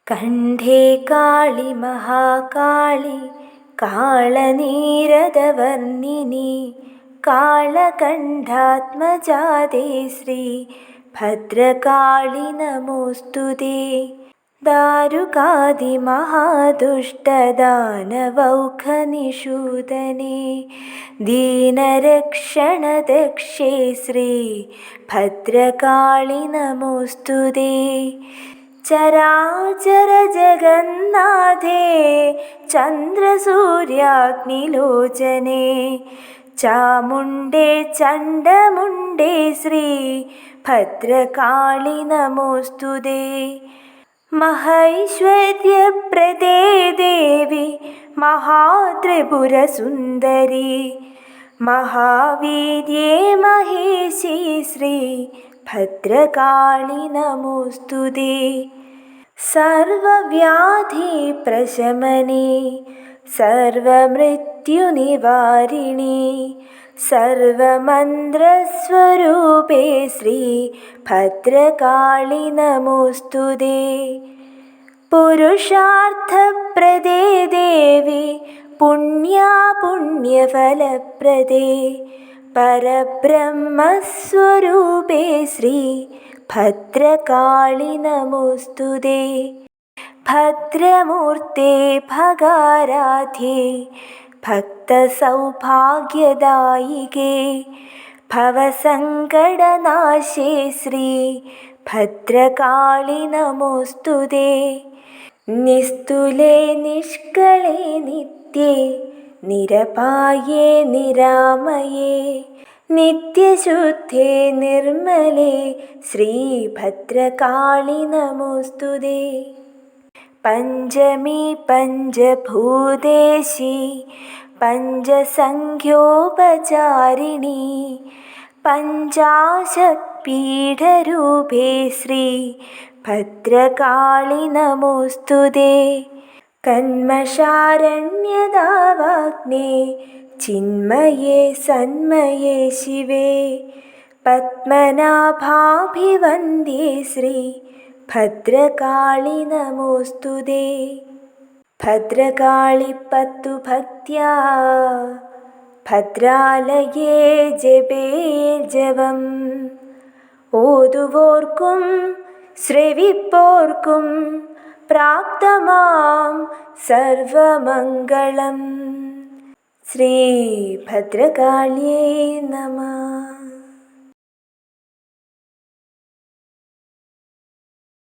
കണ്ഠേ കാളി മഹാകാളി കാളനീരദവർണിനി കാളകണ്ഠാത്മജാതേ ശ്രീ ഭദ്രകാളി നമോസ്തുതേ. ദാരുകാദിമഹാദുഷ്ടദാനവൗഘനിഷൂദനേ ദീനരക്ഷണദക്ഷേ ശ്രീ ഭദ്രകാളി നമോസ്തുതേ. ചരാചര ജഗന്നാഥേ ചന്ദ്രസൂര്യാഗ്നിലോചനേ ചാമുണ്ടേ ചണ്ഡമുണ്ടേ ശ്രീ ഭദ്രകാളി നമോസ്തുതേ. മഹൈശ്വര്യപ്രദേ ദേവി മഹാത്രിപുരസുന്ദരി മഹാവീര്യേ മഹേശി ശ്രീ ഭദ്രകാളി നമോസ്തുതേ. സർവവ്യാധി പ്രശമനേ സർവമൃത്യുനിവാരിണി സർവമന്ത്രസ്വരൂപേ ശ്രീ ഭദ്രകാളി നമോസ്തുതേ. പുരുഷാർത്ഥപ്രദേ ദേവി പുണ്യഫലപ്രദേ പരബ്രഹ്മസ്വരൂപേ ശ്രീ ഭദ്രകാളി നമോസ്തുതേ. ഭദ്രമൂർത്തേ ഭഗാരാധ്യേ ഭക്തസൗഭാഗ്യദായികേ ഭവസങ്കടനാശേ ശ്രീ ഭദ്രകാളി നമോസ്തുതേ. നിസ്തുലേ നിഷ്കളേ നിത്യേ നിരപായേ നിരാമയേ നിത്യശുദ്ധേ നിർമ്മലേ ശ്രീ ഭദ്രകാളി നമോസ്തുതേ. പഞ്ചമി പഞ്ചഭൂതേശി പഞ്ചസംഖ്യോപചാരിണി പഞ്ചാശത്പീഠരൂപേ ശ്രീ ഭദ്രകാളി നമോസ്തുതേ. കന്മഷാരണ്യദാവാഗ്നേ ചിന്മയേ സന്മയേ ശിവേ പത്മനാഭാഭിവന്ദ്യേ ശ്രീ ഭദ്രകാളി നമോസ്തുതേ. ഭദ്രകാളിപ്പത്തു ഭക്ത്യാ ഭദ്രാലയേ ജപേർജവം ഓതുവോർക്കും ശ്രവിപ്പോർക്കും പ്രാപ്തമാം സർവമംഗളം. ശ്രീ ഭദ്രകാളിയേ നമഃ.